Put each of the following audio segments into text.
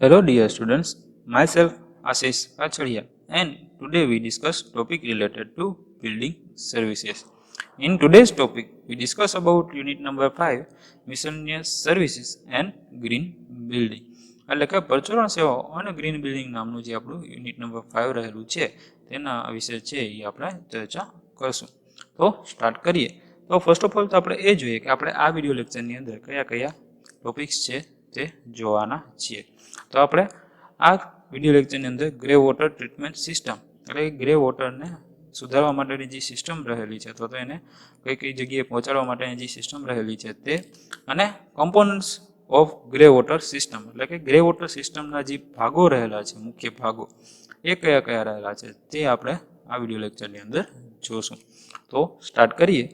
Hello dear students, myself Ashish Kachhadiya and today we discuss topic related to building services. In today's topic we discuss about unit number 5 miscellaneous services and green building. એટલે કે પરચુરણ સેવાઓ અને green building નામનું જે આપણું unit number 5 રહેલું છે તેના વિશે છે એ આપણે ચર્ચા કરશું. તો સ્ટાર્ટ કરીએ. તો ફર્સ્ટ ઓફ ઓલ તો આપણે એ જોઈએ કે આપણે આ વિડિયો લેક્ચરની અંદર કયા કયા ટોપિક્સ છે તે જોવાના છીએ. તો આપણે આ વિડિયો લેક્ચરની અંદર ગ્રે વોટર ટ્રીટમેન્ટ સિસ્ટમ એટલે ગ્રે વોટરને સુધારવા માટેની જે સિસ્ટમ રહેલી છે તો એને કઈ કઈ જગ્યાએ પહોંચાડવા માટેની જે સિસ્ટમ રહેલી છે તે અને components of grey water system એટલે કે ગ્રે વોટર સિસ્ટમના જે ભાગો રહેલા છે મુખ્ય ભાગો એ કયા કયા રહેલા છે તે આપણે આ વિડિયો લેક્ચરની અંદર જોશું. તો સ્ટાર્ટ કરીએ.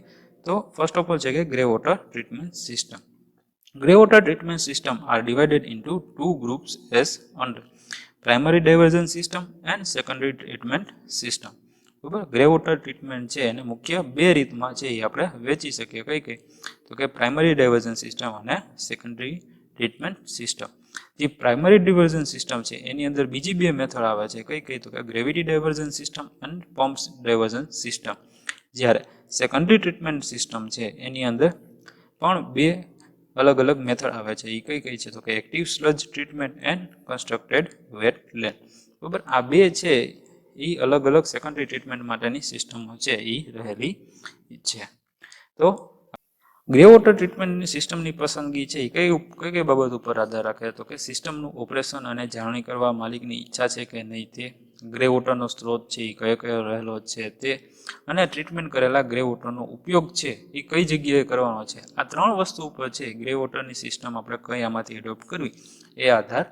તો ફર્સ્ટ ઓફ ઓલ છે કે grey water treatment system. Grey water treatment system are divided into two groups as under primary diversion system and secondary treatment system. બરાબર, ગ્રે વોટર ટ્રીટમેન્ટ છે એને મુખ્ય બે રીતમાં છે એ આપણે વેચી શકીએ. કઈ કઈ? તો કે પ્રાઇમરી ડાયવર્ઝન સિસ્ટમ અને સેકન્ડરી ટ્રીટમેન્ટ સિસ્ટમ. જે પ્રાઇમરી ડાયવર્ઝન સિસ્ટમ છે એની અંદર બીજી બે મેથડ આવે છે. કઈ કઈ? તો કે ગ્રેવિટી ડાયવર્ઝન સિસ્ટમ અને પમ્પ ડાયવર્ઝન સિસ્ટમ. જ્યારે સેકન્ડરી ટ્રીટમેન્ટ સિસ્ટમ છે એની અંદર પણ બે અલગ અલગ મેથડ આવે છે. એ કઈ કઈ છે? તો કે active sludge treatment and constructed wetland. બરાબર, આ બે છે એ અલગ અલગ સેકન્ડરી ટ્રીટમેન્ટ માટેની સિસ્ટમો છે એ રહેલી છે. તો ગ્રે વોટર ટ્રીટમેન્ટની સિસ્ટમની પસંદગી છે એ કઈ કઈ બાબત ઉપર આધાર રાખે? તો કે સિસ્ટમનું ઓપરેશન અને જાળવણી કરવા માલિકની ઈચ્છા છે કે નહીં તે, ગ્રે વોટરનો સ્ત્રોત છે એ કયો કયો રહેલો છે તે, અને ટ્રીટમેન્ટ કરેલા ગ્રે વોટરનો ઉપયોગ છે એ કઈ જગ્યાએ કરવાનો છે. આ ત્રણ વસ્તુ ઉપર છે ગ્રે વોટરની સિસ્ટમ આપણે કયામાંથી એડોપ્ટ કરવી એ આધાર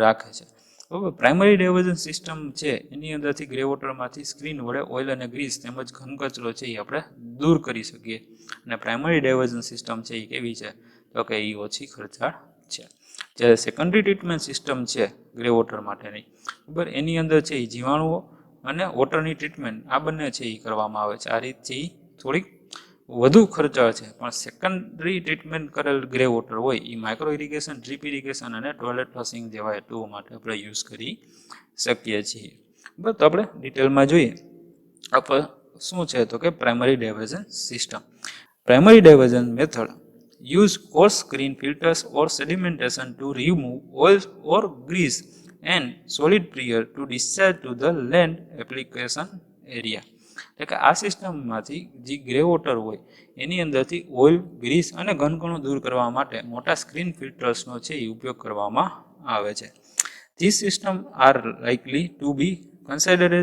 રાખે છે. બરાબર, પ્રાઇમરી ડાયવર્ઝન સિસ્ટમ છે એની અંદરથી ગ્રે વોટરમાંથી સ્ક્રીન વડે ઓઇલ અને ગ્રીસ તેમજ ઘન કચરો છે એ આપણે દૂર કરી શકીએ. અને પ્રાઇમરી ડાયવર્ઝન સિસ્ટમ છે એ કેવી છે? તો કે એ ઓછી ખર્ચાળ છે. જ્યારે સેકન્ડરી ટ્રીટમેન્ટ સિસ્ટમ છે ગ્રે વોટર માટેની, બરાબર, એની અંદર છે એ જીવાણુઓ અને વોટરની ટ્રીટમેન્ટ આ બંને છે એ કરવામાં આવે છે. આ રીત છે એ થોડીક વધુ ખર્ચાળ છે. પણ સેકન્ડરી ટ્રીટમેન્ટ કરેલ ગ્રે વોટર હોય એ માઇક્રો ઇરિગેશન, ડ્રીપ ઇરિગેશન અને ટોયલેટ ફ્લશિંગ જેવા હેતુઓ માટે આપણે યુઝ કરી શકીએ છીએ. બસ, તો આપણે ડિટેલમાં જોઈએ આપણે શું છે. તો કે primary diversion system. Primary diversion method use coarse screen filters or sedimentation to remove oil or grease and solid prior to discharge to the land application area. એટલે કે આ સિસ્ટમમાંથી જે ગ્રે વોટર હોય એની અંદરથી ઓઇલ, ગ્રીસ અને ઘનકણો દૂર કરવા માટે મોટા સ્ક્રીન ફિલ્ટર્સનો છે એ ઉપયોગ કરવામાં આવે છે. These systems are likely to be considered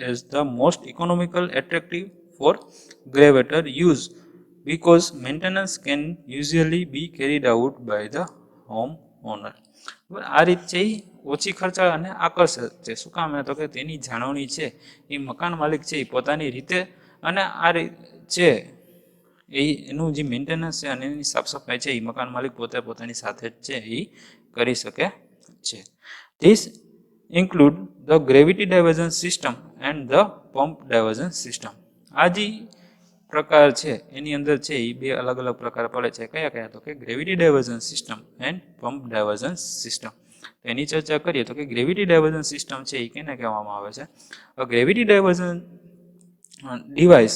as the most economical attractive for grey water use because maintenance can usually be carried out by the homeowner. આ રીત છે એ ઓછી ખર્ચાળ અને આકર્ષક છે. શું કામ? તો કે તેની જાળવણી છે એ મકાન માલિક છે એ પોતાની રીતે અને આ રીત છે એનું જે મેન્ટેનન્સ છે અને એની સાફ સફાઈ છે એ મકાન માલિક પોતે પોતાની સાથે જ છે એ કરી શકે છે. This include the gravity diversion system and the pump diversion system. આ જે પ્રકાર છે એની અંદર છે એ બે અલગ અલગ પ્રકાર પડે છે. કયા કયા? તો કે gravity diversion system and pump diversion system. એની ચર્ચા કરીએ તો કે ગ્રેવિટી ડાયવર્ઝન સિસ્ટમ છે એ કેને કહેવામાં આવે છે? Gravity diversion device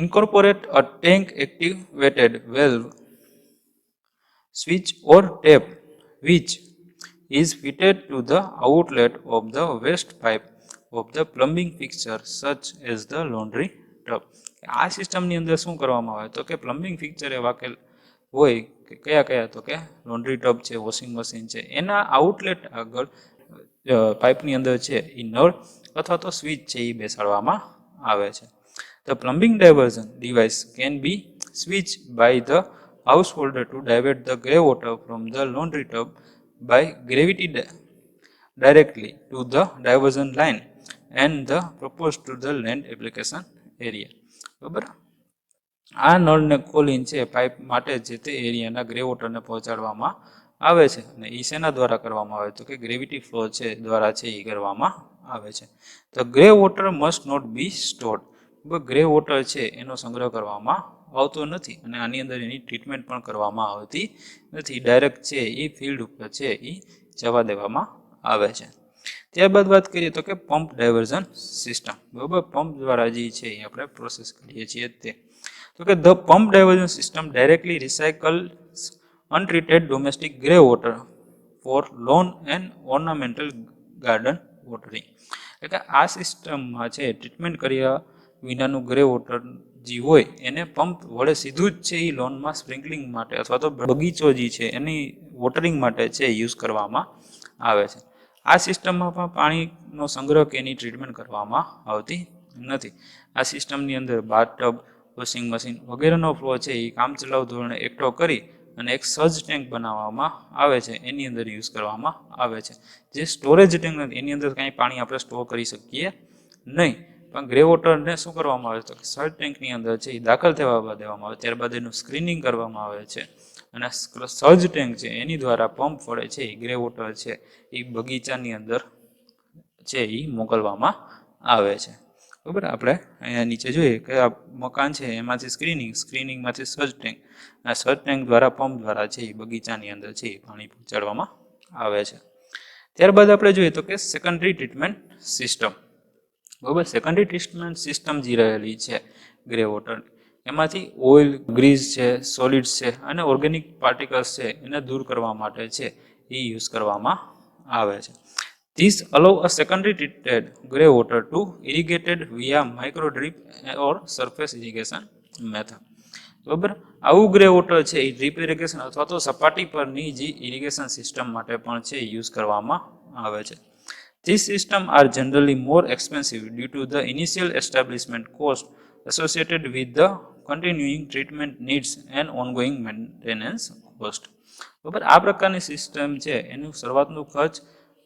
incorporate a tank activated valve, switch or tap which is fitted to the outlet of the waste pipe of the plumbing fixture such as the laundry tub. આ સિસ્ટમની અંદર શું કરવામાં આવે? તો કે પ્લમ્બિંગ ફિક્ચર એ વાકેલ હોય કે કયા કયા? તો કે લોન્ડ્રી ટબ છે, વોશિંગ મશીન છે, એના આઉટલેટ આગળ પાઇપની અંદર છે એ નળ અથવા તો સ્વિચ છે એ બેસાડવામાં આવે છે. The plumbing diversion device can be switched by the householder to divert the grey water from the laundry tub by gravity directly to the diversion line and the proposed to the land application area. બરાબર, આ નળને ખોલીને છે pipe માટે જે તે એરિયાના grey વોટરને પહોંચાડવામાં આવે છે. અને એ શેના દ્વારા કરવામાં આવે? તો કે ગ્રેવિટી ફ્લો છે દ્વારા છે એ કરવામાં આવે છે. તો grey water must not be stored. Grey water છે એનો સંગ્રહ કરવામાં આવતો નથી અને આની અંદર એની ટ્રીટમેન્ટ પણ કરવામાં આવતી નથી. ડાયરેક્ટ છે એ ફિલ્ડ ઉપર છે એ જવા દેવામાં આવે છે. ત્યારબાદ વાત કરીએ તો કે પંપ ડાયવર્ઝન સિસ્ટમ. બરાબર, પંપ દ્વારા જે છે એ આપણે પ્રોસેસ કરીએ છીએ તે. તો કે the pump diversion system directly recycle untreated domestic grey water for lawn and ornamental garden watering. એટલે કે આ સિસ્ટમમાં છે ટ્રીટમેન્ટ કર્યા વિનાનું ગ્રે વોટર જે હોય એને પંપ વડે સીધું જ છે એ લોનમાં સ્પ્રિંકલિંગ માટે અથવા તો બગીચો જે છે એની વોટરિંગ માટે છે યુઝ કરવામાં આવે છે. આ સિસ્ટમમાં પણ પાણીનો સંગ્રહ કે એની ટ્રીટમેન્ટ કરવામાં આવતી નથી. આ સિસ્ટમની અંદર બાથટબ, વોશિંગ મશીન વગેરેનો ફ્લો છે એ કામચલાઉ ધોરણે એકઠો કરી અને એક સર્જ ટેન્ક બનાવવામાં આવે છે, એની અંદર યુઝ કરવામાં આવે છે. જે સ્ટોરેજ ટેન્ક નથી એની અંદર કાંઈ પાણી આપણે સ્ટોર કરી શકીએ નહીં, પણ ગ્રે વોટરને શું કરવામાં આવે છે તો સર્જ ટેન્કની અંદર છે એ દાખલ થવા દેવામાં આવે, ત્યારબાદ એનું સ્ક્રીનિંગ કરવામાં આવે છે અને સર્જ ટેન્ક છે એની દ્વારા પંપ વડે છે એ ગ્રે વોટર છે એ બગીચાની અંદર છે એ મોકલવામાં આવે છે. બરાબર, આપણે અહીંયા નીચે જોઈએ કે આ મકાન છે એમાંથી સ્ક્રીનિંગમાંથી સર્જ ટેન્ક, આ સર્જ ટેન્ક દ્વારા પંપ દ્વારા છે એ બગીચાની અંદર છે એ પાણી પહોંચાડવામાં આવે છે. ત્યારબાદ આપણે જોઈએ તો કે સેકન્ડરી ટ્રીટમેન્ટ સિસ્ટમ. બરાબર, સેકન્ડરી ટ્રીટમેન્ટ સિસ્ટમ જે રહેલી છે ગ્રે વોટર, એમાંથી ઓઇલ, ગ્રીસ છે, સોલિડ્સ છે અને ઓર્ગેનિક પાર્ટિકલ્સ છે એને દૂર કરવા માટે છે એ યુઝ કરવામાં આવે છે. These allow a secondary treated grey water to irrigated via micro drip or surface irrigation method. બરાબર, આવું ગ્રે વોટર છે એ ડ્રીપ ઇરિગેશન અથવા તો સપાટી પરની જે ઇરિગેશન સિસ્ટમ માટે પણ છે યુઝ કરવામાં આવે છે. These systems are generally more expensive due to the initial establishment cost associated with the continuing treatment needs and ongoing maintenance cost. બરાબર, આ પ્રકારની સિસ્ટમ છે એનું શરૂઆતનું ખર્ચ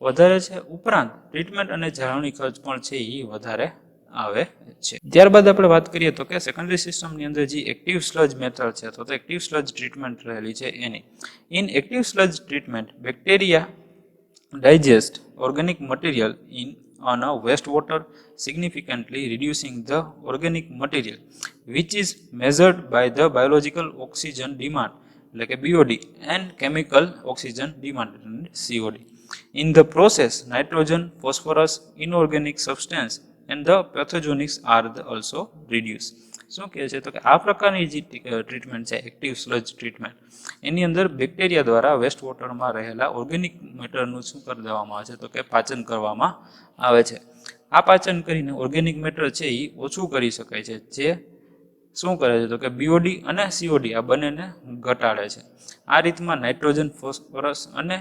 વધારે છે, ઉપરાંત ટ્રીટમેન્ટ અને જાળવણી ખર્ચ પણ છે એ વધારે આવે છે. ત્યારબાદ આપણે વાત કરીએ તો કે સેકન્ડરી સિસ્ટમની અંદર જે એક્ટિવ સ્લજ મેથડ છે તો એક્ટિવ સ્લજ ટ્રીટમેન્ટ રહેલી છે એની. In active sludge treatment bacteria digest organic material on a wastewater, significantly reducing the organic material, which is measured by the biological oxygen demand, like a BOD, and chemical oxygen demand, COD. In the process, nitrogen, phosphorus, inorganic substance, and the pathogenics are also reduced. શું કહે છે તો કે આ પ્રકારની જે treatment છે active sludge treatment, એની અંદર બેક્ટેરિયા દ્વારા વેસ્ટ વોટરમાં રહેલા ઓર્ગેનિક મેટરનું શું કરી દેવામાં આવે છે તો કે પાચન કરવામાં આવે છે. આ પાચન કરીને ઓર્ગેનિક મેટર છે એ ઓછું કરી શકાય છે, જે શું કરે છે તો કે બીઓડી અને સીઓડી આ બંનેને ઘટાડે છે. આ રીતમાં નાઇટ્રોજન, ફોસ્ફરસ અને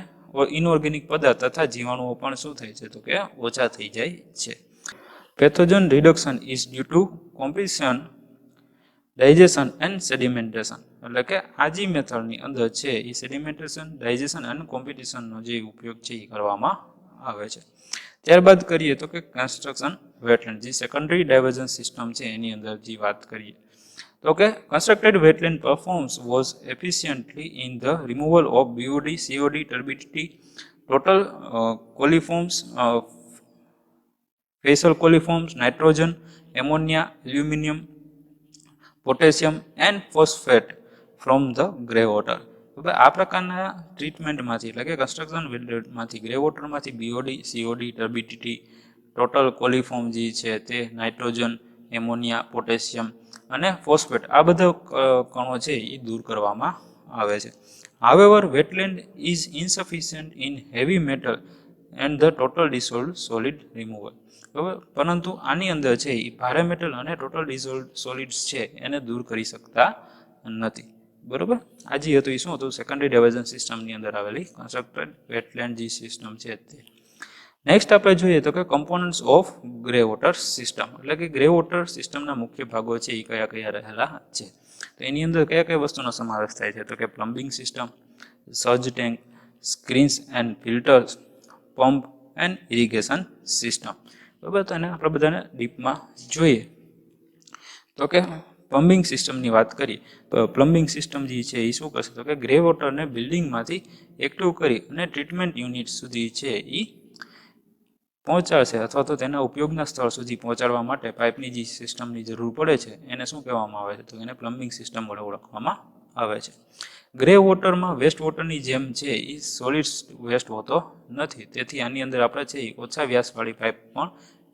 ઇનઓર્ગેનિક પદાર્થ તથા જીવાણુઓ પણ શું થાય છે તો કે ઓછા થઈ જાય છે. Pathogen reduction is due to competition, digestion and sedimentation. એટલે કે આ જે મેથડની અંદર છે એ સેડિમેન્ટેશન, ડાયજેશન અને કોમ્પિટિશનનો જે ઉપયોગ છે એ કરવામાં આવે છે. ત્યારબાદ કરીએ તો કે કન્સ્ટ્રક્શન વેટલેન્ડ, જે સેકન્ડરી ડાયવર્ઝન સિસ્ટમ છે એની અંદર જે વાત કરીએ તો કે constructed wetland performs was efficiently in the removal of BOD, COD, turbidity, total coliforms, facial coliforms, nitrogen, ammonia, aluminum, potassium and phosphate from the grey water. હવે આ પ્રકારના ટ્રીટમેન્ટમાંથી એટલે કે કન્સ્ટ્રક્શન વેટલેન્ડમાંથી ગ્રે વોટરમાંથી BOD, COD, turbidity, total coliform જે છે તે નાઇટ્રોજન, એમોનિયા, પોટેશિયમ અને ફોસ્ફેટ આ બધા કણો છે એ દૂર કરવામાં આવે છે. However, wetland is insufficient in heavy metal and the total dissolved solid removal. પરંતુ આની અંદર છે એ ભારે મેટલ અને ટોટલ ડિઝોલ્વ સોલિડ્સ છે એને દૂર કરી શકતા નથી. બરોબર, આ જે હતું એ શું હતું સેકન્ડરી ડાયવર્ઝન સિસ્ટમની અંદર આવેલી કન્સ્ટ્રક્ટેડ વેટલેન્ડ જે સિસ્ટમ છે તે. નેક્સ્ટ આપણે જોઈએ તો કે components of grey water system, એટલે કે ગ્રે વોટર સિસ્ટમના મુખ્ય ભાગો છે એ કયા કયા રહેલા છે. તો એની અંદર કયા કયા વસ્તુનો સમાવેશ થાય છે તો કે plumbing system, surge tank, screens and filters, pump and irrigation system. બરાબર, તો એને આપણે બધાને ડીપમાં જોઈએ તો કે પ્લમ્બિંગ સિસ્ટમની વાત કરીએ તો પ્લમ્બિંગ સિસ્ટમ જે છે એ શું કરશે તો કે ગ્રે વોટરને બિલ્ડિંગમાંથી એકઠું કરી અને ટ્રીટમેન્ટ યુનિટ સુધી છે એ પહોંચાડશે અથવા તો તેના ઉપયોગના સ્થળ સુધી પહોંચાડવા માટે પાઇપની જે સિસ્ટમની જરૂર પડે છે એને શું કહેવામાં આવે છે? તો એને પ્લમ્બિંગ સિસ્ટમ વડે ઓળખવામાં આવે છે. ગ્રે વોટરમાં વેસ્ટ વોટરની જેમ છે એ સોલિડ વેસ્ટ હોતો નથી, તેથી આની અંદર આપણે છે એ ઓછા વ્યાસવાળી પાઇપ પણ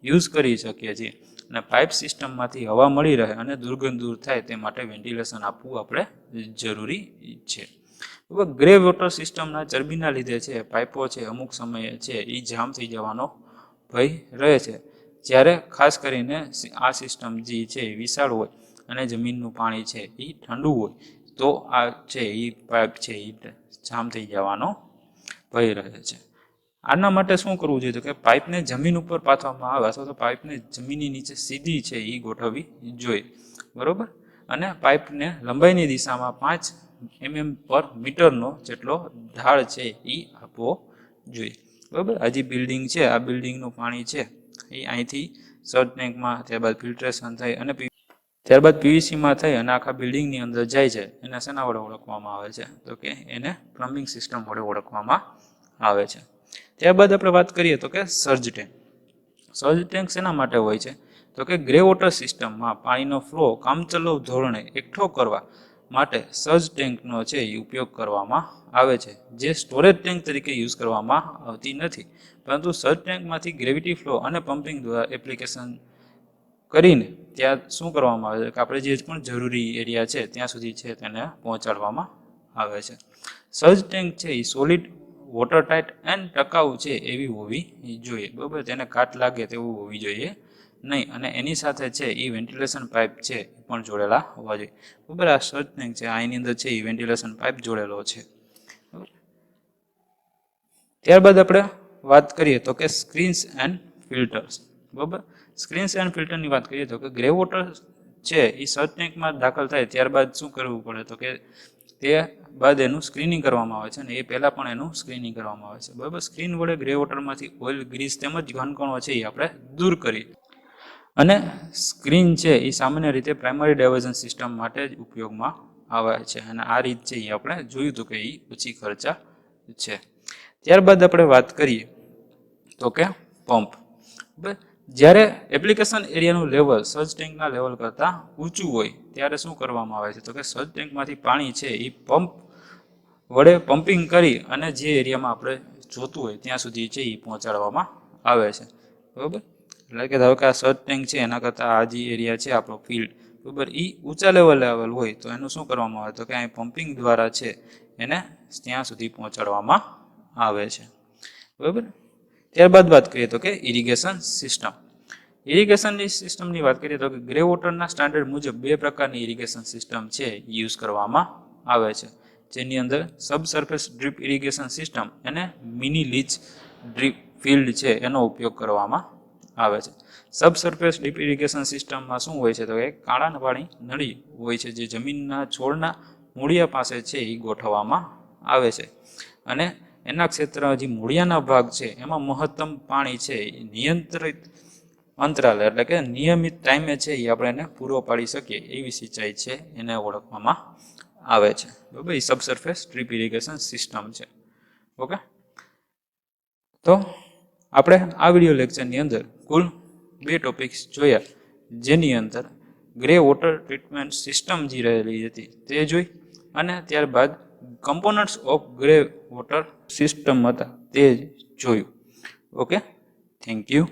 યુઝ કરી શકીએ છીએ. અને પાઇપ સિસ્ટમમાંથી હવા મળી રહે અને દુર્ગંધ દૂર થાય તે માટે વેન્ટિલેશન આપવું આપણે જરૂરી છે. ગ્રે વોટર સિસ્ટમના ચરબીના લીધે છે પાઇપો છે અમુક સમયે છે એ જામ થઈ જવાનો ભય રહે છે. જ્યારે ખાસ કરીને આ સિસ્ટમ જે છે એ વિશાળ હોય અને જમીનનું પાણી છે એ ઠંડુ હોય તો આ છે એ પાઇપ છે એ જામ થઈ જવાનો ભય રહે છે. આના માટે શું કરવું જોઈએ? તો કે પાઇપને જમીન ઉપર પાથરવામાં આવે અથવા તો પાઇપને જમીનની નીચે સીધી છે એ ગોઠવવી જોઈએ, બરોબર. અને પાઇપને લંબાઈની દિશામાં 5 mm પર મીટરનો જેટલો ઢાળ છે એ આપવો જોઈએ, બરાબર. આ જે બિલ્ડિંગ છે આ બિલ્ડિંગનું પાણી છે એ અહીંથી સર્જ ટેન્કમાં, ત્યારબાદ ફિલ્ટ્રેશન થઈ અને ત્યારબાદ પીવીસીમાં થઈ અને આખા બિલ્ડિંગની અંદર જાય છે. એને શેના વડે ઓળખવામાં આવે છે? તો કે એને પ્લમ્બિંગ સિસ્ટમ વડે ઓળખવામાં આવે છે. ત્યારબાદ આપણે વાત કરીએ તો કે સર્જ ટેન્ક. સર્જ ટેન્ક શેના માટે હોય છે? તો કે ગ્રે વોટર સિસ્ટમમાં પાણીનો ફ્લો કામચલાઉ ધોરણે એકઠો કરવા માટે સર્જ ટેન્કનો છે એ ઉપયોગ કરવામાં આવે છે, જે સ્ટોરેજ ટેન્ક તરીકે યુઝ કરવામાં આવતી નથી, પરંતુ સર્જ ટેન્કમાંથી ગ્રેવિટી ફ્લો અને પમ્પિંગ દ્વારા એપ્લિકેશન કરીને ત્યાં શું કરવામાં આવે છે કે આપણે જે પણ જરૂરી એરિયા છે ત્યાં સુધી છે તેને પહોંચાડવામાં આવે છે. સર્જ ટેન્ક છે એ સોલિડ, વોટર ટાઇટ એન્ડ ટકાઉ છે એવી હોવી જોઈએ, બરાબર. તેને કાટ લાગે તેવું હોવી જોઈએ નહીં, અને એની સાથે છે એ વેન્ટિલેશન પાઇપ છે એ પણ જોડેલા હોવા જોઈએ, બરાબર. આ સર્જ ટેન્ક છે આની અંદર છે એ વેન્ટિલેશન પાઇપ જોડેલો છે. ત્યારબાદ આપણે વાત કરીએ તો કે સ્ક્રીન્સ એન્ડ ફિલ્ટર્સ, બરાબર. સ્ક્રીન્સ એન્ડ ફિલ્ટરની વાત કરીએ તો કે ગ્રે વોટર છે એ સર્જ ટેન્કમાં દાખલ થાય ત્યારબાદ શું કરવું પડે? તો કે તે બાદ એનું સ્ક્રીનિંગ કરવામાં આવે છે અને એ પહેલાં પણ એનું સ્ક્રીનિંગ કરવામાં આવે છે, બરાબર. સ્ક્રીન વડે ગ્રે વોટરમાંથી ઓઇલ, ગ્રીસ તેમજ ઘનકણો છે એ આપણે દૂર કરી. અને સ્ક્રીન છે એ સામાન્ય રીતે પ્રાઇમરી ડાયવર્ઝન સિસ્ટમ માટે જ ઉપયોગમાં આવે છે અને આ રીત છે એ આપણે જોયું હતું કે એ ઓછી ખર્ચા છે. ત્યારબાદ આપણે વાત કરીએ તો કે પંપ. જ્યારે એપ્લિકેશન એરિયાનું લેવલ સર્જ ટેન્કના લેવલ કરતાં ઊંચું હોય ત્યારે શું કરવામાં આવે છે? તો કે સર્જ ટેન્કમાંથી પાણી છે એ પંપ વડે પમ્પિંગ કરી અને જે એરિયામાં આપણે જોતું હોય ત્યાં સુધી છે એ પહોંચાડવામાં આવે છે, બરાબર. એટલે કે ધારો કે આ સર્જ ટેન્ક છે એના કરતાં આ જે એરિયા છે આપણો ફિલ્ડ, બરાબર, એ ઊંચા લેવલે આવેલ હોય તો એનું શું કરવામાં આવે? તો કે અહીં પમ્પિંગ દ્વારા છે એને ત્યાં સુધી પહોંચાડવામાં આવે છે, બરાબર. ત્યારબાદ વાત કરીએ તો કે ઇરિગેશન સિસ્ટમ. ઇરિગેશનની સિસ્ટમની વાત કરીએ તો કે ગ્રે વોટરના સ્ટાન્ડર્ડ મુજબ 2 પ્રકારની ઇરિગેશન સિસ્ટમ છે યુઝ કરવામાં આવે છે, જેની અંદર સબસર્ફેસ ડ્રીપ ઇરિગેશન સિસ્ટમ અને મિની લીચ ડ્રીપ ફિલ્ડ છે એનો ઉપયોગ કરવામાં આવે છે. સબસર્ફેસ ડ્રીપ ઇરિગેશન સિસ્ટમમાં શું હોય છે? તો કે કાળા પાણી નળી હોય છે જે જમીનના છોડના મૂળિયા પાસે છે એ ગોઠવવામાં આવે છે અને એના ક્ષેત્ર જે મૂળિયાના ભાગ છે એમાં મહત્તમ પાણી છે એ નિયંત્રિત અંતરાલે એટલે કે નિયમિત ટાઈમે છે એ આપણે એને પૂરો પાડી શકીએ એવી સિંચાઈ છે એને ઓળખવામાં આવે છે, બરાબર. એ સબસર્ફેસ ડ્રીપ ઇરિગેશન સિસ્ટમ છે, ઓકે. તો આપણે આ વિડીયો લેક્ચરની અંદર કુલ 2 ટોપિક્સ જોયા, જેની અંદર ગ્રે વોટર ટ્રીટમેન્ટ સિસ્ટમ જે રહેલી હતી તે જોઈ અને ત્યારબાદ components of grey water system હતા તે જોયું, ઓકે. Thank you.